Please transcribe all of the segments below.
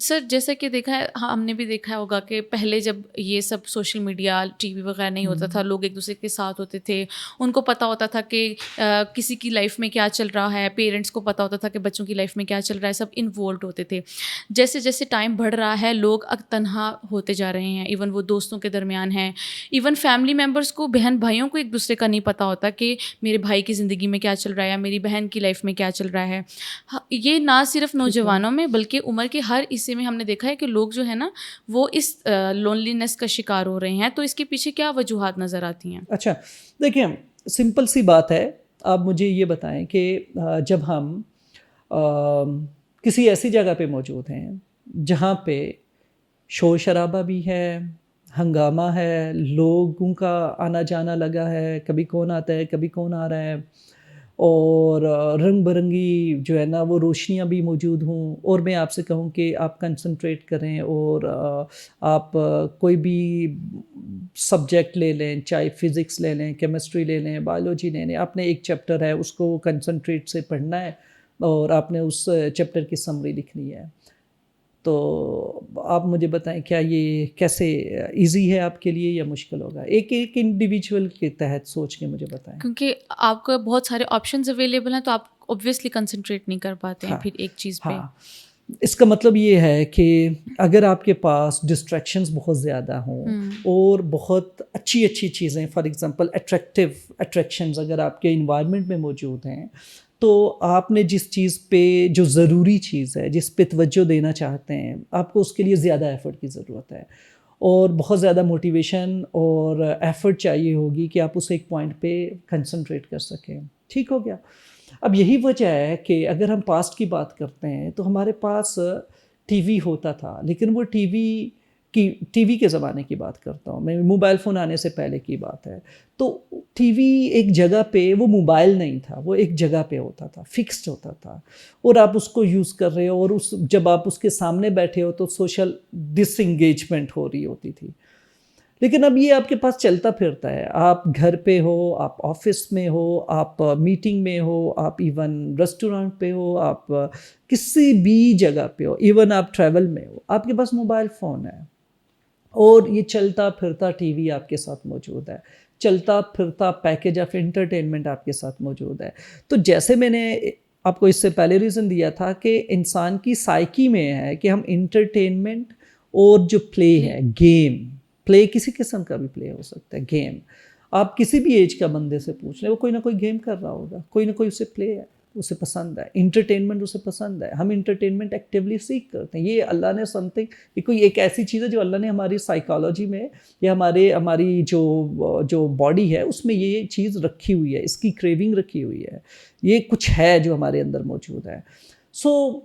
سر جیسا کہ دیکھا ہے ہم نے بھی دیکھا ہوگا کہ پہلے جب یہ سب سوشل میڈیا ٹی وی وغیرہ نہیں ہوتا تھا، لوگ ایک دوسرے کے ساتھ ہوتے تھے، ان کو پتہ ہوتا تھا کہ کسی کی لائف میں کیا چل رہا ہے، پیرنٹس کو پتہ ہوتا تھا کہ بچوں کی لائف میں کیا چل رہا ہے، سب انوالوڈ ہوتے تھے. جیسے جیسے ٹائم بڑھ رہا ہے لوگ تنہا ہوتے جا رہے ہیں، ایون وہ دوستوں کے درمیان ہیں، ایون فیملی ممبرس کو، بہن بھائیوں کو ایک دوسرے کا نہیں پتہ ہوتا کہ میرے بھائی کی زندگی میں کیا چل رہا ہے یا میری بہن کی لائف میں کیا چل رہا ہے. یہ نہ صرف نوجوانوں میں بلکہ عمر کے ہر حصے میں ہم نے دیکھا ہے کہ لوگ جو ہے نا وہ اس لونلینس کا شکار ہو رہے ہیں. تو اس کے پیچھے کیا وجوہات نظر آتی ہیں؟ اچھا دیکھیں، سمپل سی بات ہے. آپ مجھے یہ بتائیں کہ جب ہم کسی ایسی جگہ پہ موجود ہیں جہاں پہ شور شرابہ بھی ہے، ہنگامہ ہے، لوگوں کا آنا جانا لگا ہے، کبھی کون آتا ہے کبھی کون آ رہا ہے، اور رنگ برنگی جو ہے نا وہ روشنیاں بھی موجود ہوں، اور میں آپ سے کہوں کہ آپ کنسنٹریٹ کریں اور آپ کوئی بھی سبجیکٹ لے لیں، چاہے فزکس لے لیں، کیمسٹری لے لیں، بایولوجی لے لیں، آپ نے ایک چیپٹر ہے اس کو کنسنٹریٹ سے پڑھنا ہے اور آپ نے اس چیپٹر کی سمری لکھنی ہے. تو آپ مجھے بتائیں کیا یہ کیسے ایزی ہے آپ کے لیے یا مشکل ہوگا؟ ایک انڈیویجول کے تحت سوچ کے مجھے بتائیں. کیونکہ آپ کو بہت سارے آپشنز اویلیبل ہیں تو آپ اوبویسلی کنسنٹریٹ نہیں کر پاتے ہیں پھر ایک چیز پہ. ہاں، اس کا مطلب یہ ہے کہ اگر آپ کے پاس ڈسٹریکشنز بہت زیادہ ہوں اور بہت اچھی اچھی چیزیں، فار ایگزامپل اٹریکشنز اگر آپ کے انوائرمنٹ میں موجود ہیں، تو آپ نے جس چیز پہ جو ضروری چیز ہے، جس پہ توجہ دینا چاہتے ہیں، آپ کو اس کے لیے زیادہ ایفرٹ کی ضرورت ہے اور بہت زیادہ موٹیویشن اور ایفرٹ چاہیے ہوگی کہ آپ اسے ایک پوائنٹ پہ کنسنٹریٹ کر سکیں. ٹھیک ہو گیا؟ اب یہی وجہ ہے کہ اگر ہم پاسٹ کی بات کرتے ہیں تو ہمارے پاس ٹی وی ہوتا تھا، لیکن وہ ٹی وی کے زمانے کی بات کرتا ہوں میں، موبائل فون آنے سے پہلے کی بات ہے. تو ٹی وی ایک جگہ پہ، وہ موبائل نہیں تھا، وہ ایک جگہ پہ ہوتا تھا، فکسڈ ہوتا تھا، اور آپ اس کو یوز کر رہے ہو، اور جب آپ اس کے سامنے بیٹھے ہو تو سوشل ڈس انگیجمنٹ ہو رہی ہوتی تھی. لیکن اب یہ آپ کے پاس چلتا پھرتا ہے، آپ گھر پہ ہو، آپ آفس میں ہو، آپ میٹنگ میں ہو، آپ ایون ریسٹورینٹ پہ ہو، آپ کسی بھی جگہ پہ ہو، ایون آپ ٹریول میں ہو، آپ کے پاس موبائل فون ہے اور یہ چلتا پھرتا ٹی وی آپ کے ساتھ موجود ہے، چلتا پھرتا پیکیج آف انٹرٹینمنٹ آپ کے ساتھ موجود ہے. تو جیسے میں نے آپ کو اس سے پہلے ریزن دیا تھا کہ انسان کی سائیکی میں ہے کہ ہم انٹرٹینمنٹ اور جو پلے ہے، گیم، پلے کسی قسم کا بھی پلے ہو سکتا ہے، گیم آپ کسی بھی ایج کا بندے سے پوچھ لیں، وہ کوئی نہ کوئی گیم کر رہا ہوگا، کوئی نہ کوئی اسے پلے ہے، اسے پسند ہے، انٹرٹینمنٹ اسے پسند ہے. ہم انٹرٹینمنٹ ایکٹیولی سیکھ کرتے ہیں. یہ اللہ نے یہ کوئی ایک ایسی چیز ہے جو اللہ نے ہماری سائیکالوجی میں یا ہماری جو باڈی ہے اس میں یہ چیز رکھی ہوئی ہے، اس کی کریونگ رکھی ہوئی ہے، یہ کچھ ہے جو ہمارے اندر موجود ہے. سو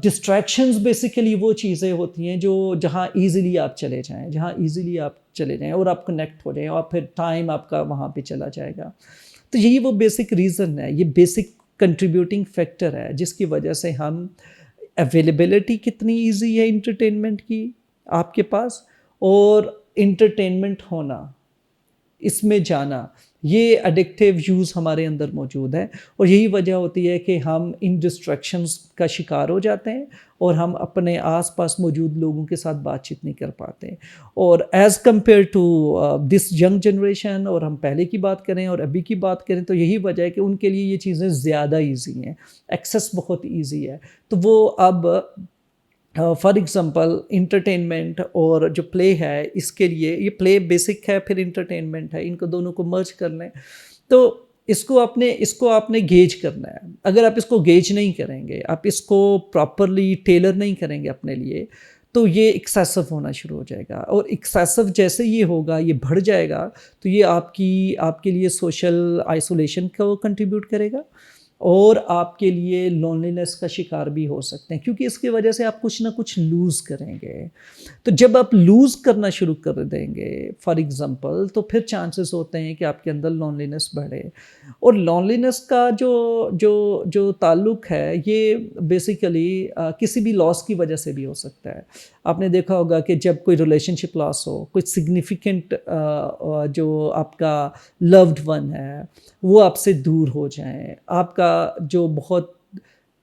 ڈسٹریکشنز بیسیکلی وہ چیزیں ہوتی ہیں جو جہاں ایزیلی آپ چلے جائیں اور آپ کنیکٹ ہو جائیں اور پھر ٹائم آپ کا وہاں پہ چلا جائے گا. تو یہی وہ بیسک ریزن ہے، یہ بیسک کنٹریبیوٹنگ فیکٹر ہے جس کی وجہ سے ہم اویلیبلٹی کتنی ایزی ہے انٹرٹینمنٹ کی آپ کے پاس، اور انٹرٹینمنٹ ہونا، اس میں جانا، یہ ایڈکٹیو یوز ہمارے اندر موجود ہے. اور یہی وجہ ہوتی ہے کہ ہم ان ڈسٹریکشنز کا شکار ہو جاتے ہیں اور ہم اپنے آس پاس موجود لوگوں کے ساتھ بات چیت نہیں کر پاتے. اور as compare to this young generation, اور ہم پہلے کی بات کریں اور ابھی کی بات کریں، تو یہی وجہ ہے کہ ان کے لیے یہ چیزیں زیادہ ایزی ہیں، ایکسیس بہت ایزی ہے. تو وہ اب فار ایگزامپل انٹرٹینمنٹ اور جو پلے ہے، اس کے لیے یہ پلے بیسک ہے، پھر انٹرٹینمنٹ ہے، ان کو دونوں کو مرج کر لیں تو اس کو آپ نے گیج کرنا ہے. اگر آپ اس کو گیج نہیں کریں گے، آپ اس کو پراپرلی ٹیلر نہیں کریں گے اپنے لیے، تو یہ ایکسیسو ہونا شروع ہو جائے گا. اور ایکسیسو جیسے یہ ہوگا، یہ بڑھ جائے گا، تو یہ آپ کے لیے سوشل آئسولیشن کو کنٹریبیوٹ کرے گا اور آپ کے لیے لونلینس کا شکار بھی ہو سکتے ہیں، کیونکہ اس کی وجہ سے آپ کچھ نہ کچھ لوز کریں گے. تو جب آپ لوز کرنا شروع کر دیں گے فار ایگزامپل، تو پھر چانسز ہوتے ہیں کہ آپ کے اندر لونلینس بڑھے. اور لونلینس کا جو تعلق ہے، یہ بیسیکلی کسی بھی لاس کی وجہ سے بھی ہو سکتا ہے. آپ نے دیکھا ہوگا کہ جب کوئی ریلیشن شپ لاس ہو، کوئی سگنیفیکنٹ جو آپ کا لوڈ ون ہے وہ آپ سے دور ہو جائیں، آپ کا جو بہت